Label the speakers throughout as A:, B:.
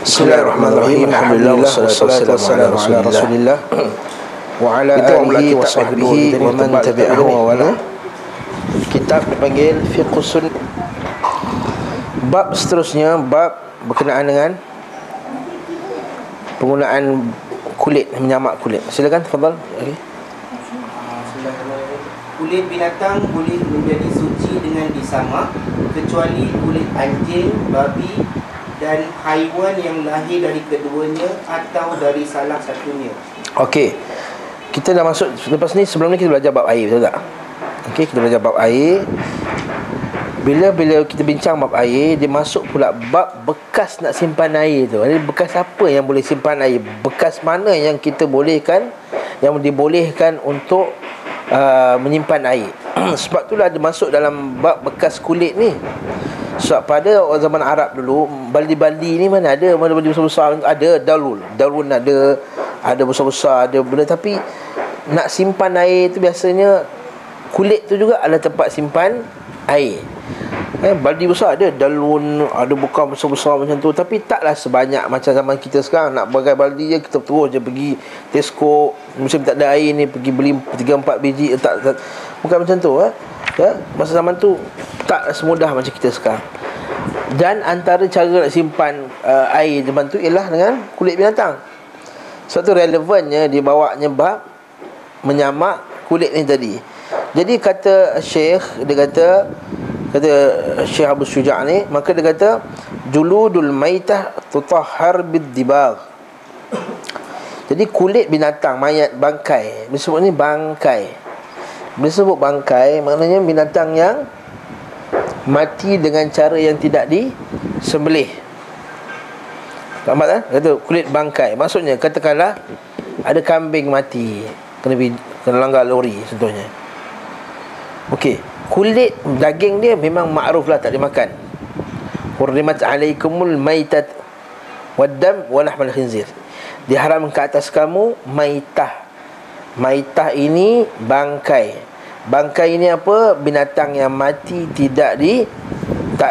A: Bismillahirrahmanirrahim. Alhamdulillah wassalatu wassalamu ala Rasulillah wa ala alihi wa sahbihi wa man tabi'ahu wa wala. Kitab dipanggil Fiqhus Sunnah. Bab seterusnya, bab berkenaan dengan penggunaan kulit, menyamak kulit. Silakan, tafadhal. Okey.
B: Kulit binatang boleh menjadi suci dengan disamak, kecuali kulit anjing, babi dan haiwan yang lahir dari keduanya atau dari salah satunya.
A: Okey. Kita dah masuk lepas ni, sebelum ni kita belajar bab air, betul tak? Okey, kita belajar bab air. Bila kita bincang bab air, dia masuk pula bab bekas nak simpan air tu. Jadi bekas apa yang boleh simpan air? Bekas mana yang kita bolehkan, yang dibolehkan untuk menyimpan air. Sebab itulah dia masuk dalam bab bekas kulit ni. Sebab pada zaman Arab dulu, baldi-baldi ni mana ada, mana baldi besar-besar, ada dalun ada besar-besar, ada benda. Tapi nak simpan air tu biasanya kulit tu juga adalah tempat simpan air. Baldi besar ada, dalun, ada bukan besar-besar macam tu. Tapi taklah sebanyak macam zaman kita sekarang. Nak pakai baldi je, kita terus je pergi Tesco, musim tak ada air ni, pergi beli 3-4 biji. Tak, bukan macam tu. Masa zaman tu tak semudah macam kita sekarang. Dan antara cara nak simpan air zaman tu ialah dengan kulit binatang. Sebab tu relevannya dibawanya bab menyamak kulit ni tadi. Jadi kata Syekh, dia kata Syekh Abu Syuja' ni, maka dia kata juludul maitah tutahhar bid-dibagh. Jadi kulit binatang, mayat, bangkai, disebut ni bangkai. Bila sebut bangkai, maknanya binatang yang mati dengan cara yang tidak disembelih. Nampak tak? Kata kulit bangkai. Maksudnya katakanlah ada kambing mati, kena langgar lori contohnya. Okey, kulit daging dia memang makruf lah tak dimakan. Hurrimat alaikumul maitat waddam wa lahmal khinzir. Diharam ke atas kamu maitah. Maitah ini bangkai. Bangkai ini apa? Binatang yang mati tak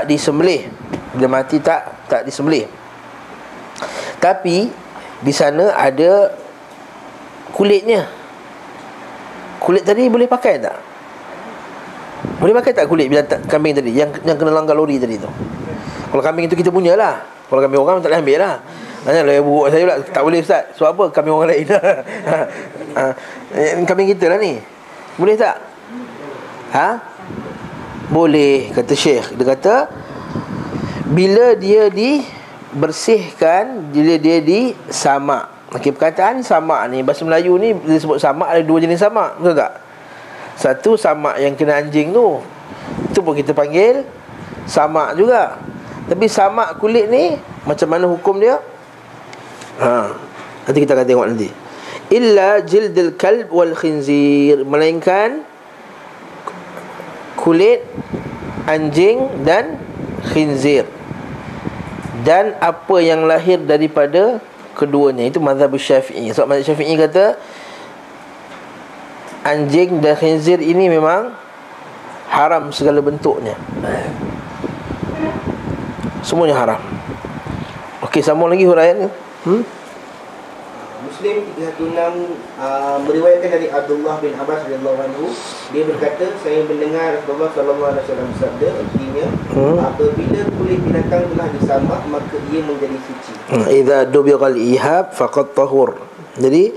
A: disembelih. Bila mati tak disembelih. Tapi di sana ada kulitnya. Kulit tadi boleh pakai tak? Boleh pakai tak kulit binatang kambing tadi yang kena langgar lori tadi tu? Kalau kambing itu kita punya lah. Kalau kambing orang tak boleh ambil lah. Tanya lah buruk saya pula, tak boleh ustaz. Sebab apa? Kambing orang lain lah. Kambing kita lah ni. Boleh tak? Boleh, kata Syekh. Dia kata bila dia dibersihkan, bila dia disamak. Okey, perkataan samak ni, bahasa Melayu ni bila sebut samak ada dua jenis samak, betul tak? Satu samak yang kena anjing tu, itu pun kita panggil samak juga. Tapi samak kulit ni macam mana hukum dia? Nanti kita akan tengok nanti. Illa jildil kalb wal khinzir, melainkan kulit anjing dan khinzir, dan apa yang lahir daripada keduanya. Itu mazhab Syafi'i. Sebab mazhab Syafi'i kata anjing dan khinzir ini memang haram segala bentuknya. Semuanya haram. Okey, sambung lagi huraian ni.
B: Muslim 316 meriwayatkan dari Abdullah bin Abbas radhiyallahu anhu, dia berkata, saya mendengar Rasulullah sallallahu alaihi wasallam bersabda, artinya apabila kulit binatang telah disamak maka ia menjadi suci.
A: Idza dubighal ihab faqad tahur. Jadi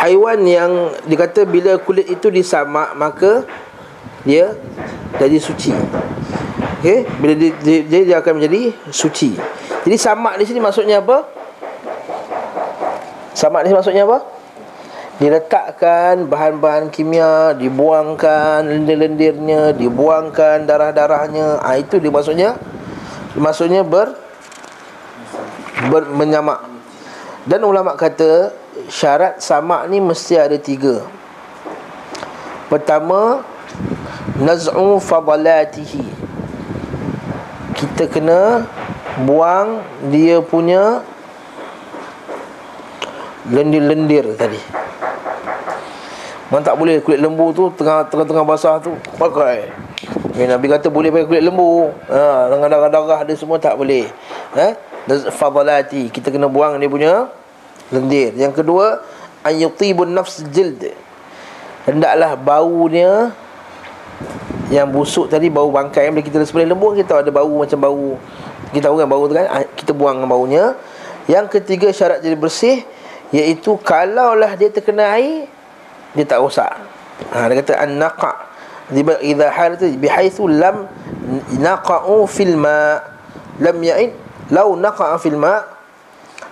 A: haiwan yang dikata bila kulit itu disamak maka dia jadi suci. Okey, bila dia akan menjadi suci. Jadi samak di sini maksudnya apa? Samak ni maksudnya apa? Diletakkan bahan-bahan kimia, dibuangkan lendir-lendirnya, dibuangkan darah-darahnya. Itu dia maksudnya menyamak. Dan ulama kata syarat samak ni mesti ada 3. Pertama, naz'u fadalatihi. Kita kena buang dia punya lendir-lendir tadi. Memang tak boleh kulit lembu tu tengah basah tu pakai. Nabi kata boleh pakai kulit lembu. Dengan darah-darah dia semua tak boleh. Fadalati, kita kena buang dia punya lendir. Yang kedua, ayyutibun nafs jild. Hendaklah baunya yang busuk tadi, bau bangkai. Bila kita sembelih lembu, kita tahu ada bau macam bau, kita tahu kan bau tu kan, kita buang baunya. Yang ketiga syarat jadi bersih, iaitu kalaulah dia terkena air, dia tak rosak. Dia kata an-naqa' idza halatu bihaitsu lam naqa'u fil ma lam ya'id law naqa'a fil ma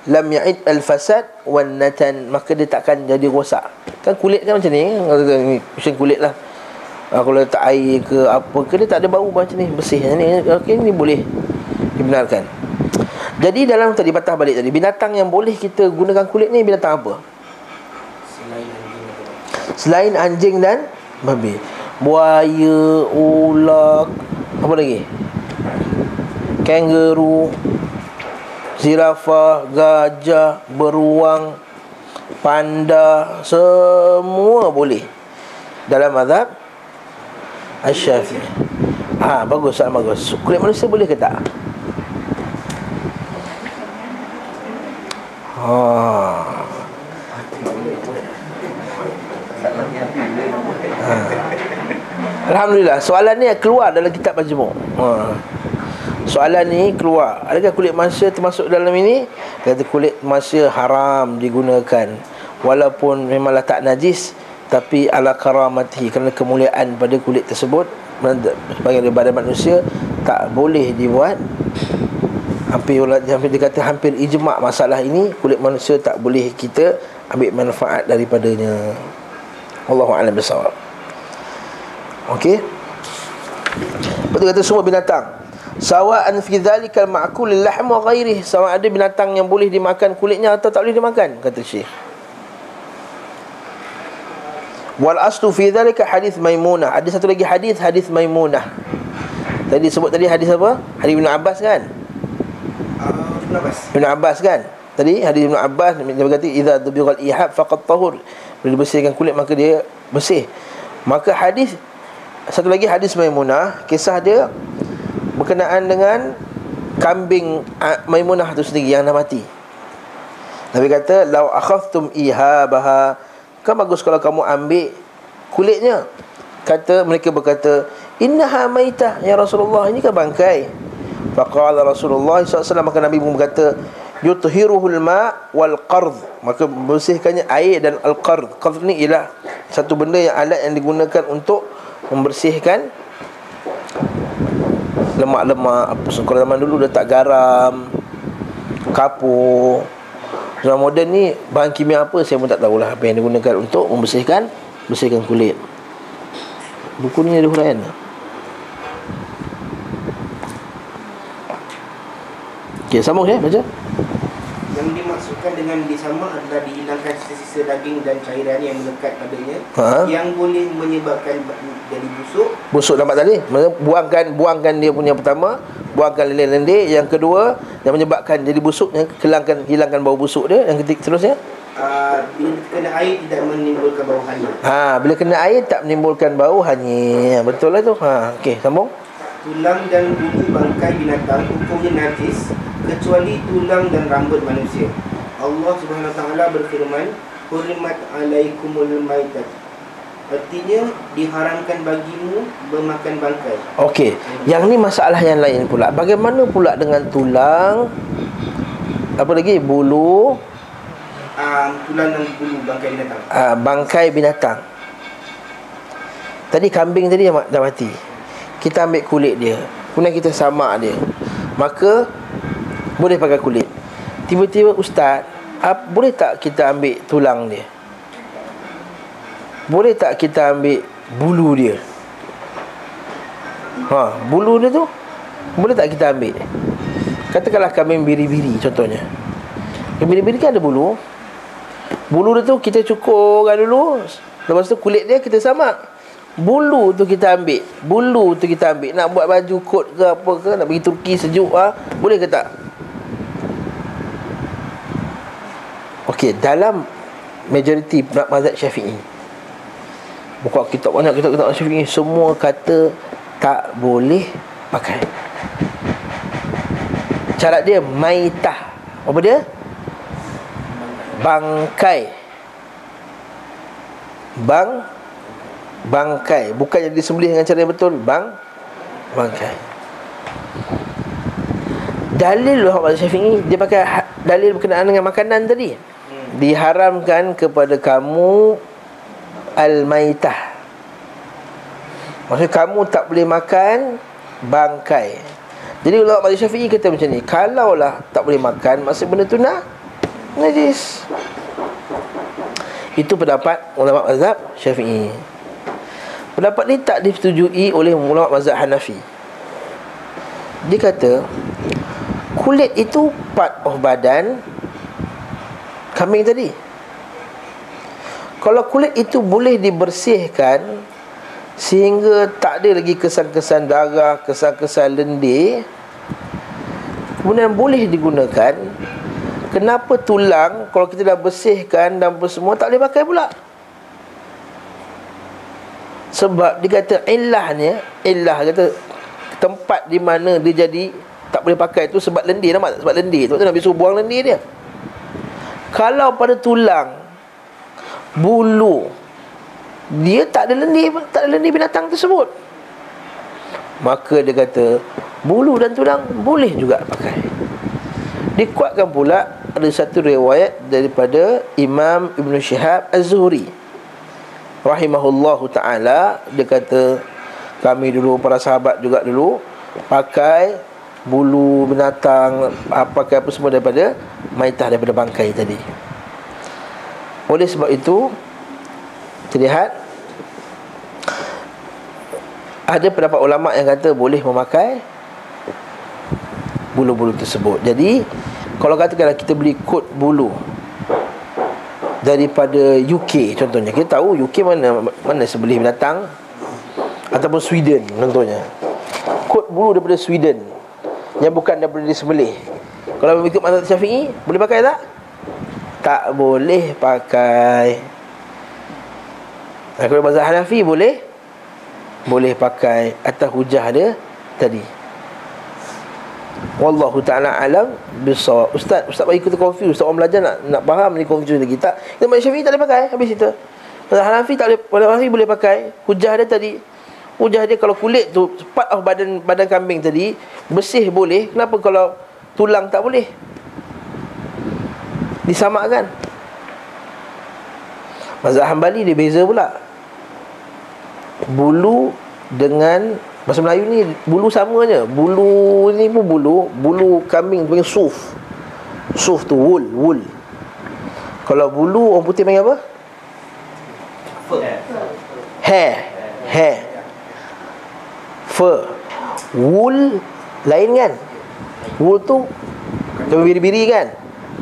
A: lam ya'id al-fasad wan natan, maka dia takkan jadi rosak. Kan kulit kan macam ni, macam kulit lah. Kalau letak air ke apa ke, dia tak ada bau macam ni, bersih. Ni okey, ni boleh dibenarkan. Jadi dalam tadi patah balik tadi, binatang yang boleh kita gunakan kulit ni binatang apa? Selain anjing dan babi. Buaya, ular, apa lagi? Kangaroo, zirafah, gajah, beruang, panda, semua boleh dalam mazhab Asy-Syafi'i. Bagus, sangat bagus. Kulit manusia boleh ke tak? Alhamdulillah, soalan ni keluar dalam kitab Majmu'. Soalan ni keluar. Adakah kulit manusia termasuk dalam ini? Kata kulit manusia haram digunakan, walaupun memanglah tak najis, tapi ala karamati, kerana kemuliaan pada kulit tersebut sebagai daripada manusia, tak boleh dibuat. Hampir dikata hampir ijma' masalah ini, kulit manusia tak boleh kita ambil manfaat daripadanya. Wallahu a'lam bissawab. Okey. Betul kata semua binatang sawa'an fi dzalikal ma'kul lahm wa ghairihi, sama ada binatang yang boleh dimakan kulitnya atau tak boleh dimakan, kata Syekh. Wal aslu fi dzalika hadis Maimunah. Ada satu lagi hadis Maimunah. Tadi sebut tadi hadis apa? Hadis Ibn Abbas kan? Ibn Abbas kan? Tadi hadis Ibn Abbas, dia berkata idza dubighal ihab faqad tahur. Bila dibersihkan kulit maka dia bersih. Maka hadis satu lagi hadis Maimunah, kisah dia berkenaan dengan kambing Maimunah tu sendiri yang dah mati. Nabi kata lau akhadhtum ihabaha, kan bagus kalau kamu ambil kulitnya. Mereka berkata innaha maitah ya Rasulullah, ini kan bangkai. Faqala Rasulullah SAW, maka Nabi pun berkata yuthiruhul ma' wal qard, maka bersihkannya air dan al-qard. Qard ni ialah satu benda yang alat yang digunakan untuk membersihkan lemak-lemak. Kalau zaman dulu letak garam, kapur. Zaman moden ni bahan kimia apa saya pun tak tahulah apa yang digunakan untuk bersihkan kulit. Buku ni ada huraian. Okey, sambung saya baca.
B: Yang dimaksudkan dengan disama adalah dihilangkan sisa-sisa daging dan cairan yang melekat padanya, yang boleh menyebabkan jadi busuk
A: nampak tadi. Buangkan dia punya pertama, buangkan lendir-lendir. Yang kedua, yang menyebabkan jadi busuk, yang hilangkan bau busuk dia. Yang ketiga seterusnya,
B: bila kena air tidak menimbulkan bau hanyir.
A: Bila kena air tak menimbulkan bau hanyir. Betul lah tu. Okey, sambung.
B: Tulang dan bulu bangkai binatang hukumnya najis, kecuali tulang dan rambut manusia. Allah Subhanahu Wa Taala berfirman, "Hurimat alaikumul maitat." Artinya diharamkan bagimu memakan bangkai.
A: Okey, yang ni masalah yang lain pula. Bagaimana pula dengan tulang? Apa lagi? Bulu.
B: Tulang dan bulu bangkai binatang.
A: Bangkai binatang. Tadi kambing tadi dah mati. Kita ambil kulit dia, kemudian kita samak dia, maka boleh pakai kulit. Tiba-tiba ustaz, boleh tak kita ambil tulang dia? Boleh tak kita ambil bulu dia? Bulu dia tu boleh tak kita ambil? Katakanlah kambing biri-biri contohnya. Kambing biri-biri kan ada bulu. Bulu dia tu kita cukurkan dulu. Lepas tu kulit dia kita samak. Bulu tu kita ambil. Nak buat baju kot ke apa ke, nak pergi Turki sejuk, boleh ke tak? Okey, dalam majoriti mazhab Syafi'i, buka kitab banyak, kitab Syafi'i, semua kata tak boleh pakai. Cara dia maitah. Apa dia? Bangkai. Bangkai. Bukan yang disembelih dengan cara yang betul. Bangkai. Dalil ulama Syafi'i, dia pakai dalil berkenaan dengan makanan tadi. Diharamkan kepada kamu al-maitah. Maksudnya kamu tak boleh makan bangkai. Jadi ulama Syafi'i kata macam ni, kalaulah tak boleh makan, maksud benda tu najis. Itu pendapat ulama mazhab Syafi'i. Pendapat ni tak disetujui oleh ulama mazhab Hanafi. Dia kata kulit itu part of badan kambing tadi. Kalau kulit itu boleh dibersihkan sehingga tak ada lagi kesan-kesan darah, kesan-kesan lendir, kemudian boleh digunakan, kenapa tulang kalau kita dah bersihkan dan apa semua tak boleh pakai pula? Sebab dia kata illah kata tempat di mana dia jadi tak boleh pakai tu sebab lendir. Nampak tak? Sebab lendir. Sebab tu Nabi suruh buang lendir dia. Kalau pada tulang, bulu, dia tak ada lendir binatang tersebut, maka dia kata bulu dan tulang boleh juga pakai. Dikuatkan pula ada satu riwayat daripada Imam Ibn Shihab Az-Zuhri rahimahullahu ta'ala. Dia kata kami dulu, para sahabat juga dulu, pakai bulu binatang, pakai apa semua daripada maitah, daripada bangkai tadi. Oleh sebab itu, terlihat ada pendapat ulama yang kata boleh memakai bulu-bulu tersebut. Jadi kalau katakanlah kita beli kot bulu daripada UK contohnya, kita tahu UK mana sebelih binatang, ataupun Sweden contohnya, kot bulu daripada Sweden yang bukan daripada disembelih, kalau ikut mazhab Syafi'i boleh pakai tak? Tak boleh pakai. Kalau mazhab Hanafi boleh pakai atas hujah dia tadi. Wallahu ta'ala alam bisawab. Ustaz bagi kita confuse. Ustaz orang belajar nak faham ni, confuse lagi. Tak, kita mazhab Syafi'i tak boleh pakai, habis itu. Mazhab Hanafi tak boleh, mazhab Hanafi boleh pakai. Hujah dia tadi, hujah dia kalau kulit tu part of badan kambing tadi bersih boleh, kenapa kalau tulang tak boleh? Disamakan. Mazhab Hanbali dia beza pula. Bulu dengan, bahasa Melayu ni bulu sama je. Bulu ni pun bulu kambing tu panggil suf. Suf tu wool. Kalau bulu orang putih panggil apa? Hair. Fur. Wool lain kan? Wool tu macam biri-biri kan?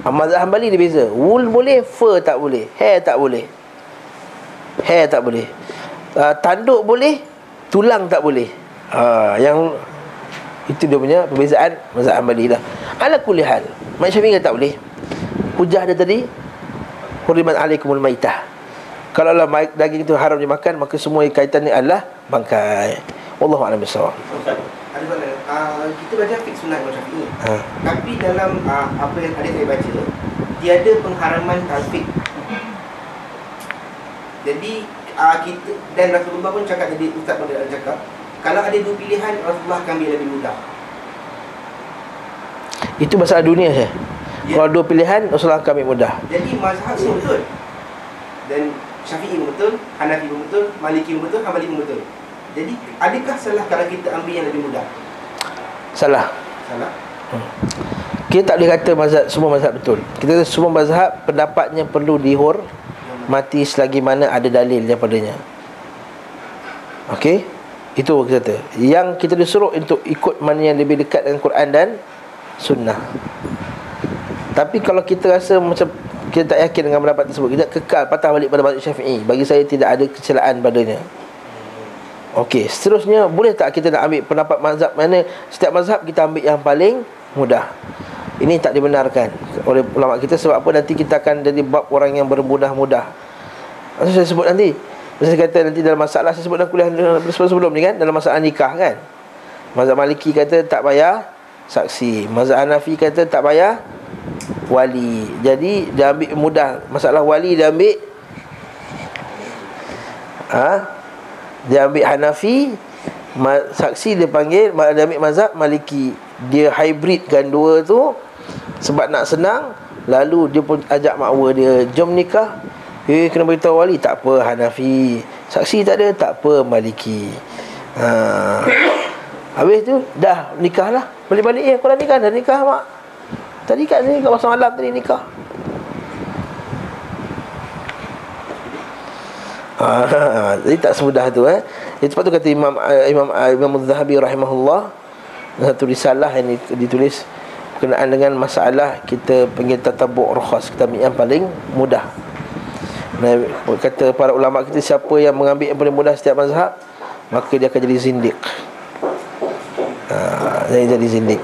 A: Mazhab Hanbali dia beza. Wool boleh, fur tak boleh. Hair tak boleh. Tanduk boleh, tulang tak boleh. Yang itu dia punya perbezaan mazhab Hanbali lah. Ala kulli hal, mazhab Syafi'i tak boleh. Hujah dia tadi, hurimat alaikumul maitah. Kalau lah daging itu haram dimakan, maka semua kaitannya adalah bangkai. Wallahu a'lam bissawab.
B: Ada soalan. Kita belajar fiqh sunat Imam Syafi'i. Tapi dalam apa yang tadi saya baca, dia ada pengharaman fiqh. Jadi kita dan Rasulullah pun cakap, jadi Ustaz pun ada cakap, kalau ada dua pilihan, Rasulullah akan ambil lebih mudah. Itu
A: masalah dunia saya. Kalau dua pilihan, Rasulullah akan ambil mudah.
B: Jadi mazhab semua betul. Dan Syafi'i pun betul, Hanafi pun betul, Maliki pun betul, Hanbali pun betul. Jadi adakah salah kalau kita ambil yang lebih mudah?
A: Salah. Kita tak boleh kata semua mazhab betul. Kita kata semua mazhab pendapatnya perlu dihormati selagi mana ada dalil daripadanya. Okey? Itu kita kata. Yang kita disuruh untuk ikut mana yang lebih dekat dengan Quran dan Sunnah. Tapi kalau kita rasa macam kita tak yakin dengan pendapat tersebut, kita kekal patah balik pada mazhab Syafi'i, bagi saya tidak ada kecelaan padanya. Okey, seterusnya, boleh tak kita nak ambil pendapat mazhab mana? Setiap mazhab kita ambil yang paling mudah. Ini tak dibenarkan oleh ulama kita. Sebab apa? Nanti kita akan jadi bab orang yang bermudah-mudah. Maksud saya sebut nanti, Saya kata nanti dalam masalah, saya sebut dalam kuliah sebelum ni kan, dalam masalah nikah kan, mazhab Maliki kata tak payah saksi, mazhab Hanafi kata tak payah wali. Jadi dia ambil mudah masalah wali, dia ambil dia ambil Hanafi, saksi dia panggil, dia ambil mazhab Maliki. Dia hybridkan dua tu sebab nak senang. Lalu dia pun ajak makwa dia, jom nikah. Kena beritahu wali, tak apa Hanafi. Saksi tak ada, tak apa Maliki. Habis tu dah nikah lah. Balik-balik korang nikah, dah nikah mak. Tadi kat sini kat pasal malam tadi nikah. Jadi tak semudah tu Itu sebab tu kata Imam Az-Zahabi rahimahullah, satu risalah yang ditulis berkenaan dengan masalah kita panggil tatabbu' rukhas, kita ambil yang paling mudah. Kata para ulama kita, siapa yang mengambil yang paling mudah setiap mazhab, maka dia akan jadi zindiq. Jadi zindiq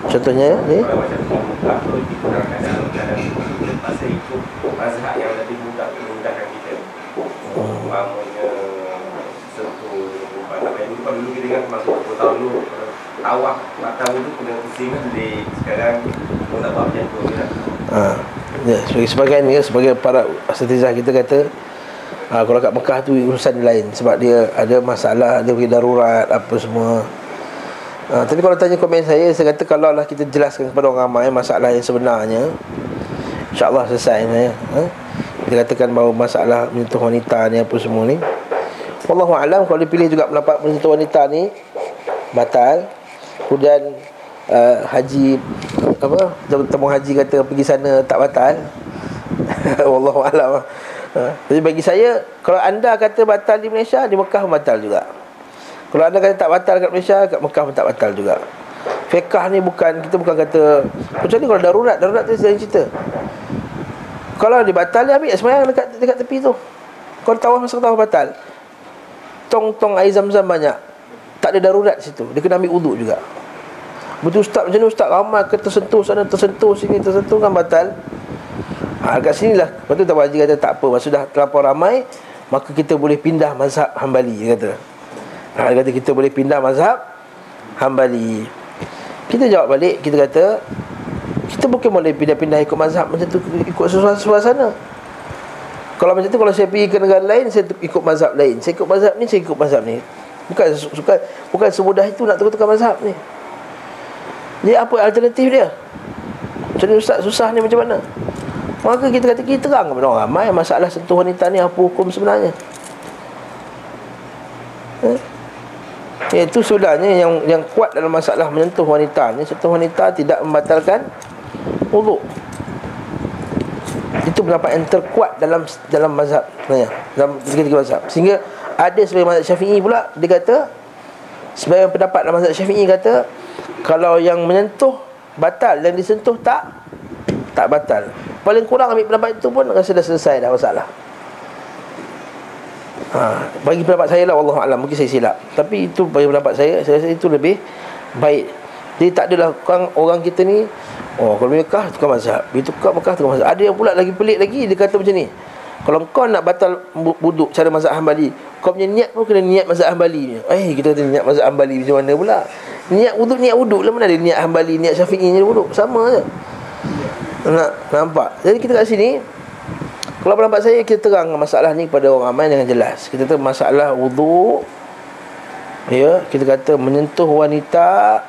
A: Contohnya ni,
C: mazhab yang lebih mudah memudahkan kita. Umpamanya sentuh kalau dulu kita ingat masuk 10 tahun dulu tawaf, batal dulu kena pusing di sekarang pun tak buat macam tu kan.
A: Ya, sebagai para asatizah kita kata, kalau kat Mekah tu urusan lain, sebab dia ada masalah, dia pergi darurat apa semua. Tapi kalau tanya komen saya kata kalau lah kita jelaskan kepada orang ramai masalah yang sebenarnya, InsyaAllah selesai Kita katakan bahawa masalah menyentuh wanita ni apa semua ni, wallahualam, kalau dipilih juga pendapat menyentuh wanita ni batal. Kemudian haji temu haji kata pergi sana tak batal. Wallahualam. Jadi bagi saya, kalau anda kata batal di Malaysia, di Mekah pun batal juga. Kalau anda kata tak batal kat Malaysia, kat Mekah pun tak batal juga. Fiqh ni kita bukan kata, kecuali kalau darurat tu saya cerita. Kalau dia batal, dia ambil semayang dekat tepi tu. Kalau tawaf, masa tawaf batal, tong air zam-zam banyak, tak ada darurat situ, dia kena ambil uduk juga. Betul ustaz, macam ni ustaz, ramai ke tersentuh sana, tersentuh sini, tersentuh kan batal. Kat sini lah. Lepas tu Tabu Haji kata tak apa, masa dah terlampau ramai, maka kita boleh pindah mazhab Hanbali. Dia kata kita boleh pindah mazhab Hanbali. Kita jawab balik, kita kata kita bukan boleh pindah-pindah ikut mazhab macam tu, ikut suasana. Kalau macam tu, kalau saya pergi ke negara lain, saya ikut mazhab lain, saya ikut mazhab ni, saya ikut mazhab ni. Bukan semudah itu nak tukar-tukar mazhab ni. Jadi apa alternatif dia? Macam ni ustaz, susah ni macam mana? Maka kita kata, kita terang kepada orang ramai masalah sentuh wanita ni, apa hukum sebenarnya. Itu sebenarnya yang kuat dalam masalah menyentuh wanita ni. Sentuh wanita tidak membatalkan wuduk. Itu pendapat yang terkuat dalam mazhab sebenarnya, dalam tiga-tiga mazhab. Sehingga ada sebagai mazhab Syafi'i pula, dia kata, sebagai pendapat dalam mazhab Syafi'i kata, kalau yang menyentuh batal, yang disentuh tak batal. Paling kurang ambil pendapat itu pun rasa dah selesai dah masalah. Bagi pendapat saya lah, wallahualam, mungkin saya silap, tapi itu bagi pendapat saya rasa itu lebih baik. Jadi tak adalah orang kita ni, kalau Mekah tukar mazhab, pergi tukar Mekah tukar mazhab. Ada yang pula lagi pelik lagi, dia kata macam ni, kalau kau nak batal wuduk cara mazhab Hanbali, kau punya niat pun kena niat mazhab Hanbali ni. Kita kata niat mazhab Hanbali macam mana pula? Niat wuduk lah, mana ada niat Hanbali, niat Syafi'i ni wuduk, sama je. Nampak? Jadi kita kat sini, kalau pendapat saya, kita terang masalah ni kepada orang ramai dengan jelas. Kita kata masalah wuduk, kita kata menyentuh wanita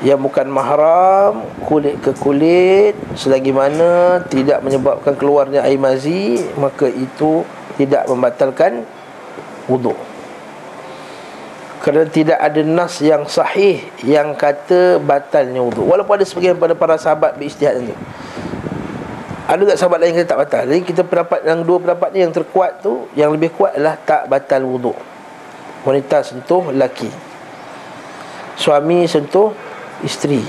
A: yang bukan mahram, kulit ke kulit, selagi mana tidak menyebabkan keluarnya air mazi, maka itu tidak membatalkan wuduk. Kerana tidak ada nas yang sahih yang kata batalnya wuduk. Walaupun ada sebagian pada para sahabat berijtihad itu, ada tak sahabat lain kata tak batal. Jadi kita dua pendapat ni yang terkuat tu, yang lebih kuat adalah tak batal wuduk. Wanita sentuh lelaki, suami sentuh isteri.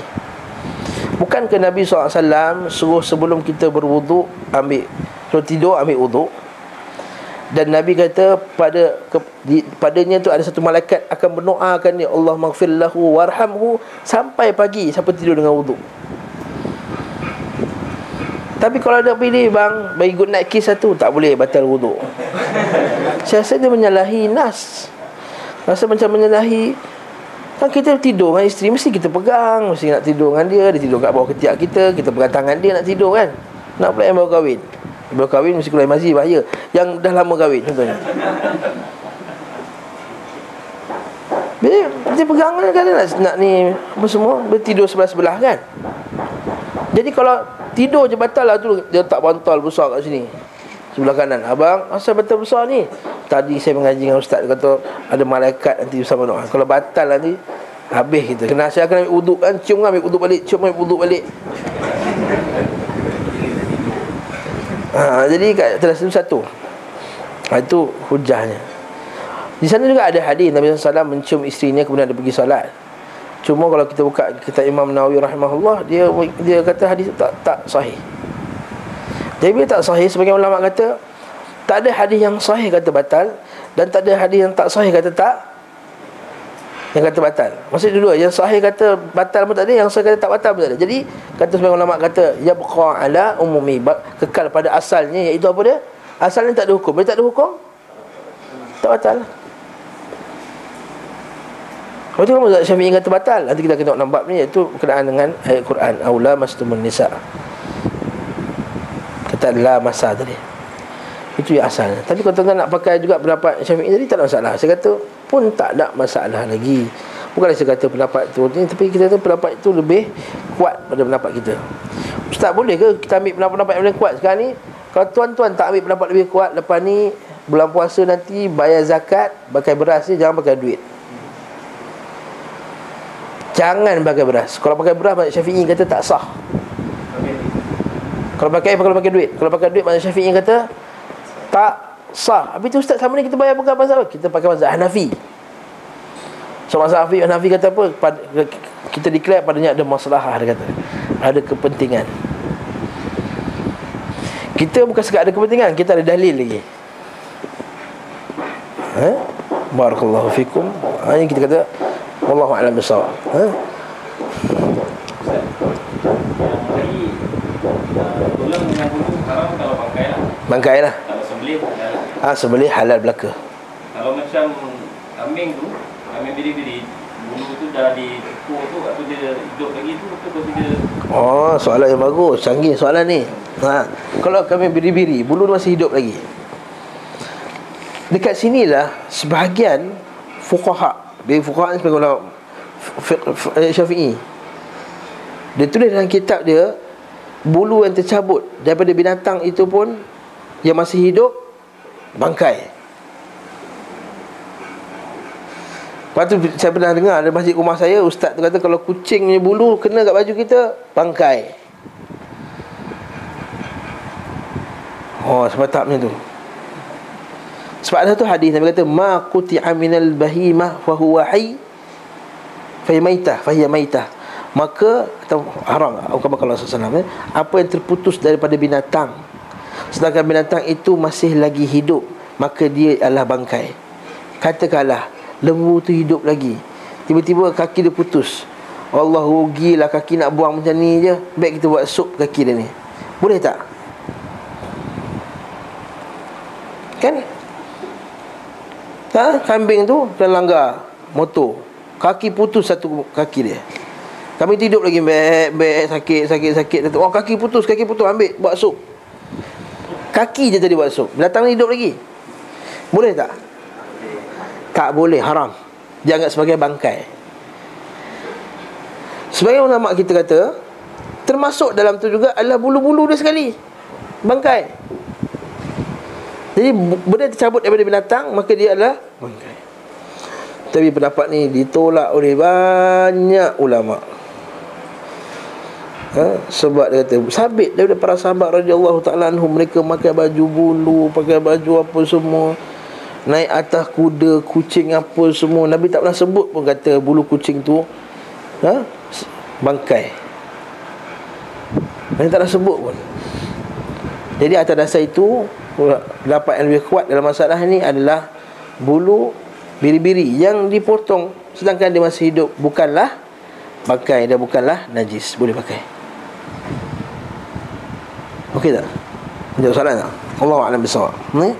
A: Bukankah Nabi SAW suruh sebelum kita berwuduk sebelum tidur ambil wuduk? Dan Nabi kata padanya tu ada satu malaikat akan berdoakan dia, Allah maghfir lahu warhamhu, sampai pagi, sampai tidur dengan wuduk. Tapi kalau ada pilih bang, bagi good night kiss satu, tak boleh, batal wuduk. Saya rasa dia menyalahi nas. Rasa macam menyalahi. Kan kita tidur dengan isteri, mesti kita pegang, mesti nak tidur dengan dia. Dia tidur kat bawah ketiak kita, kita pegang tangan dia nak tidur kan. Nak pula yang baru kahwin. Baru kahwin mesti keluar mazi, bahaya. Yang dah lama kahwin contohnya, dia pegang kan, nak ni apa semua, dia tidur sebelah-sebelah kan. Jadi kalau tidur je batal lah tu, dia tak bantal besar kat sini sebelah kanan. Abang, asal batal besar ni? Tadi saya mengaji dengan ustaz, dia kata ada malaikat nanti bersama doa. Kalau batal nanti habis kita. Kena saya akan ambil wuduk kan, cium ambil wuduk balik, cium ambil wuduk balik. Jadi kat atas itu satu. Itu hujahnya. Di sana juga ada hadis Nabi SAW mencium isterinya kemudian dia pergi solat. Cuma kalau kita buka kitab Imam Nawawi rahimahullah, dia kata hadis tak sahih. Jadi bila tak sahih, sebagian ulama kata tak ada hadis yang sahih kata batal, dan tak ada hadis yang tak sahih kata tak, yang kata batal. Maksud dua, yang sahih kata batal pun tak ada, yang sahih kata tak batal pun tak ada. Jadi kata sebagian ulama kata yabqa ala umumi, kekal pada asalnya, iaitu apa dia? Asalnya tak ada hukum. Bila tak ada hukum, tak batal. Lepas tu mazhab Syafi'i kata batal. Nanti kita akan tengok bab ni, iaitu berkenaan dengan ayat Quran, aula mastumun nisa. Kata la masa tadi, itu yang asalnya. Tapi kalau tuan-tuan nak pakai juga pendapat Syafi'i tadi, tak ada masalah. Saya kata pun tak ada masalah lagi. Bukanlah saya kata pendapat tu ni, tapi kita kata pendapat itu lebih kuat pada pendapat kita. Ustaz, boleh ke kita ambil pendapat yang lebih kuat sekarang ni? Kalau tuan-tuan tak ambil pendapat lebih kuat, lepas ni bulan puasa nanti bayar zakat, pakai beras je, jangan pakai duit. Jangan pakai beras. Kalau pakai beras, mazhab Syafi'i kata tak sah. Kalau pakai duit. Kalau pakai duit, mazhab Syafi'i kata tak sah. Habis tu ustaz, sama ni kita bayar bukan mazhab apa? Kita pakai mazhab Hanafi. So mazhab Hanafi kata apa? Kita declare padanya ada maslahah, dia kata. Ada kepentingan. Kita bukan sekadar ada kepentingan, kita ada dalil lagi. Barakallahu fikum. Ini kita kata wallahu a'lam bissawab.
C: Tulang dengan bulu haram kalau bangkai lah.
A: Bangkai lah.
C: Kalau sembelih halal.
A: Sembelih halal belaka.
C: Kalau macam kambing tu, kambing biri-biri, bulu tu dah ditekur tu, atau dia hidup lagi tu, betul dia.
A: Soalan yang bagus, canggih soalan ni. Kalau kambing biri-biri, bulu masih hidup lagi. Dekat sinilah sebahagian fuqaha, fuqaha sebagai ulama Syafi'i, dia tulis dalam kitab dia, bulu yang tercabut daripada binatang itu pun yang masih hidup, bangkai. Lepas tu saya pernah dengar ada masjid rumah saya, ustaz tu kata kalau kucing punya bulu kena kat baju kita, bangkai. Sebab tak macam tu. Sebab ada tu hadis Nabi kata ma quti'a minal bahimah fa huwa hayy fa hiya maitah. Maka atau haram, kalau sallallahu, apa yang terputus daripada binatang sedangkan binatang itu masih lagi hidup, maka dia adalah bangkai. Katakanlah lembu tu hidup lagi, tiba-tiba kaki dia putus, Allah rugilah, kaki nak buang macam ni je, baik kita buat sup kaki dia ni, boleh tak? Kan? Kambing tu dah langgar motor, kaki putus satu kaki dia, kambing hidup lagi, sakit. Kaki putus, ambil buat sup. Kaki je tadi buat sup, binatang ni hidup lagi, boleh tak? Tak boleh, haram. Dia anggap sebagai bangkai. Sebagai ulama kita kata, termasuk dalam tu juga adalah bulu-bulu dia sekali, bangkai. Jadi benda tercabut daripada binatang, maka dia adalah bangkai. Tapi pendapat ni ditolak oleh banyak ulama. Sebab dia kata sabit daripada para sahabat radhiyallahu ta'ala anhum, mereka pakai baju bulu, pakai baju apa semua, naik atas kuda, kucing apa semua. Nabi tak pernah sebut pun kata bulu kucing tu bangkai. Nabi tak pernah sebut pun. Jadi atas dasar itu, pendapat yang lebih kuat dalam masalah ini adalah bulu biri-biri yang dipotong sedangkan dia masih hidup bukanlah bangkai dan bukanlah najis, boleh pakai. Okey tak? Jawab soalan tak? Allahu a'lam bissawab. Ni.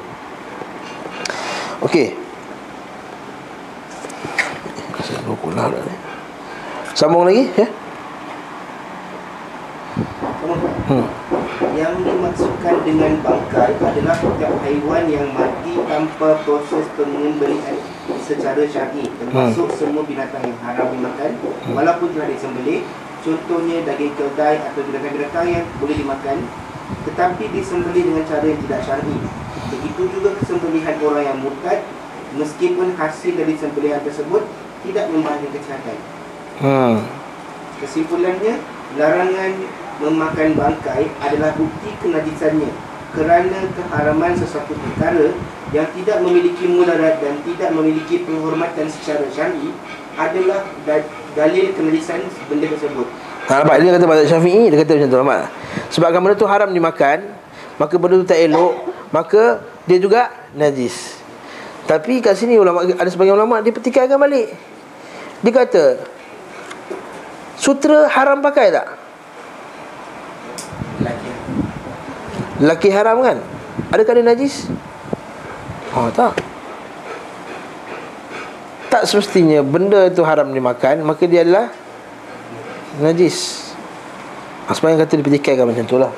A: Okey. Saya lupa lah ni. Sambung lagi ya.
B: Yang dimaksudkan dengan bangkai adalah setiap haiwan yang mati tanpa proses pengembalian secara syar'i, termasuk semua binatang yang haram dimakan walaupun telah disembelih. Contohnya daging keldai atau binatang-binatang yang boleh dimakan tetapi disembelih dengan cara yang tidak syar'i. Begitu juga kesembelihan orang yang murtad, meskipun hasil dari sembelihan tersebut tidak membahayakan kesihatan. Kesimpulannya, larangan memakan bangkai adalah bukti kenajisannya kerana keharaman sesuatu perkara yang tidak memiliki mudarat dan tidak memiliki penghormatan secara syar'i adalah dalil kenajisan benda tersebut.
A: Nampak dia kata mazhab Syafi'i, dia kata macam tu, nampak? Sebabkan benda tu haram dimakan, maka benda tu tak elok, maka dia juga najis. Tapi kat sini ulama, ada sebagian ulama dia petikaikan balik. Dia kata sutra haram pakai tak? Lelaki haram kan? Adakah dia najis? Oh tak. Tak semestinya benda tu haram dimakan, maka dia adalah najis. Sebab yang kata dipertikaikan macam tu lah.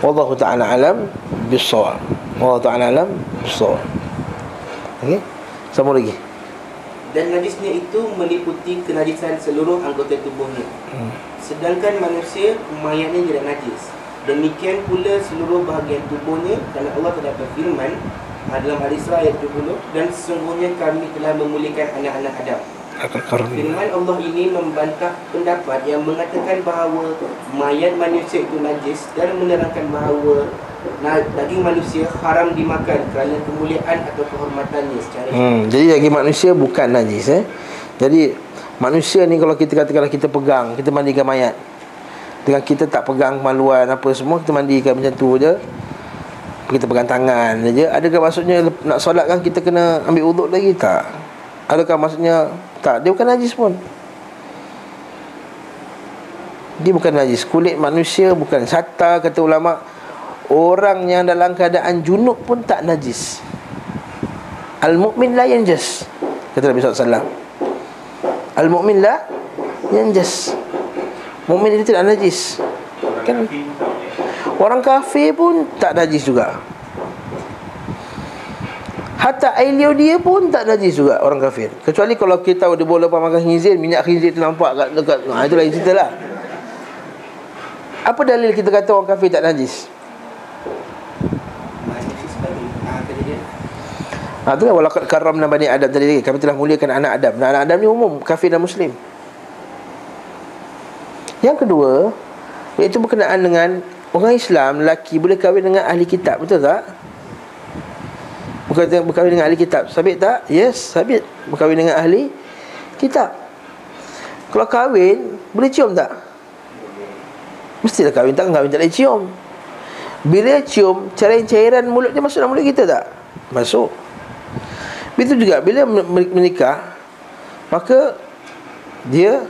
A: Wallahu ta'ala alam bis-shawab. Wallahu ta'ala alam bis-shawab. Okey. Sambung lagi.
B: Dan najisnya itu meliputi kenajisan seluruh anggota tubuhnya. Sedangkan manusia, mayatnya tidak najis. Demikian pula seluruh bahagian tubuhnya, kerana Allah telah berfirman dalam Al-Isra ayat 70, dan sesungguhnya kami telah memulihkan anak-anak Adam. Firman Allah ini membantah pendapat yang mengatakan bahawa mayat manusia itu najis dan menerangkan bahawa daging manusia haram dimakan kerana kemuliaan atau kehormatannya secara
A: jadi daging manusia bukan najis. Jadi manusia ni kalau kita katakanlah kita pegang, kita mandikan mayat, dengan kita tak pegang kemaluan apa semua, kita mandikan macam tu je, kita pegang tangan je, adakah maksudnya nak solat kan kita kena ambil uduk lagi? Tak. Adakah maksudnya tak? Dia bukan najis pun. Dia bukan najis. Kulit manusia bukan. Hatta kata ulama, orang yang dalam keadaan junub pun tak najis. Al-mu'min la yanjas, kata Nabi SAW. Al-mu'min la yanjas. Mu'min itu tidak najis kan? Orang kafir pun tak najis juga. Hatta air liur dia pun tak najis juga, orang kafir. Kecuali kalau kita tahu dia boleh makan khinzir, minyak khinzir tu nampak kat dekat, itu lain cerita lah. Apa dalil kita kata orang kafir tak najis? Itu kan walaqad karramna bani Adam tadi, kami telah muliakan anak Adam. Dan anak Adam ni umum, kafir dan muslim. Yang kedua, iaitu berkenaan dengan orang Islam, lelaki boleh kahwin dengan ahli kitab, betul tak? Berkahwin dengan ahli kitab, sabit tak? Yes, sabit. Berkahwin dengan ahli kitab. Kalau kahwin, boleh cium tak? Mestilah kahwin, tak kahwin tak boleh cium. Bila cium, cairan mulut dia masuk dalam mulut kita tak? Masuk. Begitu juga bila menikah, maka dia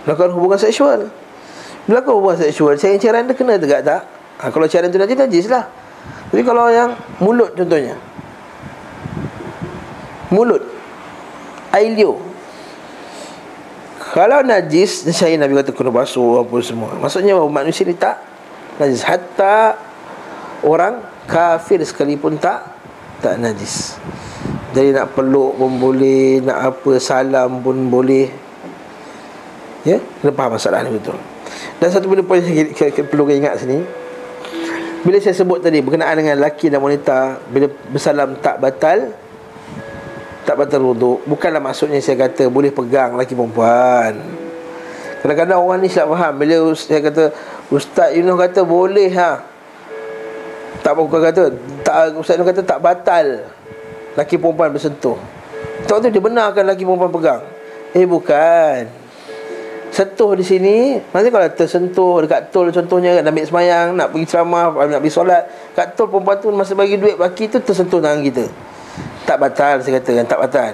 A: melakukan hubungan seksual. Bila melakukan hubungan seksual, cairan dia kena tegak tak? Kalau cairan tu najis lah. Tapi kalau yang mulut contohnya, mulut, air liur, kalau najis, saya Nabi kata kena basuh apa semua. Maksudnya manusia ni tak najis. Hatta orang kafir sekalipun tak najis. Jadi nak peluk pun boleh, nak apa, salam pun boleh. Ya, kena faham masalah ni betul. Dan satu benda poin yang perlu ingat sini, bila saya sebut tadi berkenaan dengan lelaki dan wanita, bila bersalam tak batal wuduk, bukanlah maksudnya saya kata boleh pegang lelaki perempuan. Kadang-kadang orang ni silap faham. Bila saya kata Ustaz Yunus kata boleh tak apa, bukan kata tak, Ustaz Yunus kata tak batal lelaki perempuan bersentuh. Tak tu dia benarkan lelaki perempuan pegang. Bukan. Sentuh di sini, nanti kalau tersentuh dekat tol contohnya, nak ambil semayang, nak pergi ceramah, nak pergi solat, kat tol perempuan tu masa bagi duit baki tu tersentuh tangan kita, tak batal. Saya kata kan tak batal.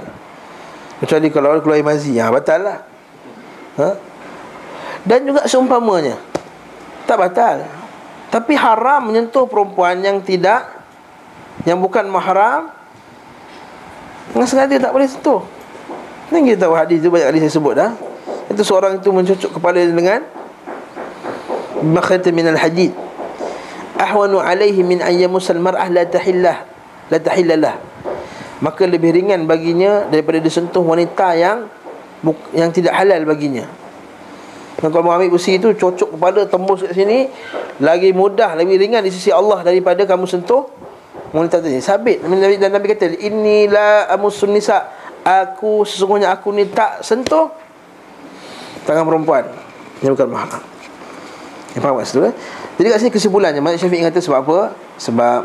A: Kecuali kalau keluar air mazi, batal lah. Dan juga seumpamanya tak batal. Tapi haram menyentuh perempuan yang tidak, yang bukan mahram, dengan sengaja tak boleh sentuh. Ini kita tahu hadis tu, banyak hadis saya sebut dah. Itu seorang itu mencucuk kepala dengan makhrat min al-hadid, ahwanu alaihi min an yamusal mar'ah la tahillah. Maka lebih ringan baginya daripada disentuh wanita yang tidak halal baginya. Dan kalau mengambil besi itu, cocok kepala, tembus kat sini, lagi mudah, lebih ringan di sisi Allah daripada kamu sentuh wanita tadi. Sabit dan Nabi kata, inilah amusun nisa, sesungguhnya aku ni tak sentuh tangan perempuan yang bukan mahram. Yang faham maksud tu? Jadi kat sini kesimpulannya, mazhab Syafi'i kata sebab apa? Sebab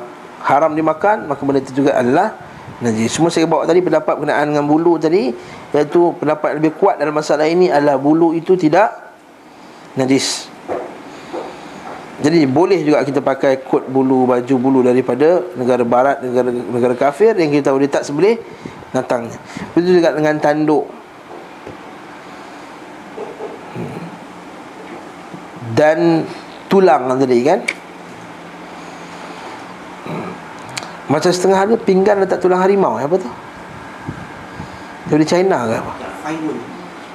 A: haram dimakan, maka benda itu juga adalah najis. Semua saya bawa tadi pendapat berkenaan dengan bulu tadi, iaitu pendapat yang lebih kuat dalam masalah ini adalah bulu itu tidak najis. Jadi boleh juga kita pakai kot bulu, baju bulu daripada negara barat, negara kafir yang kita tahu dia tak sembelih binatangnya. Begitu juga dengan tanduk dan tulang tadi kan. Macam setengah ada pinggan letak tulang harimau, apa tu? Dari China ke apa?
B: Fine bone.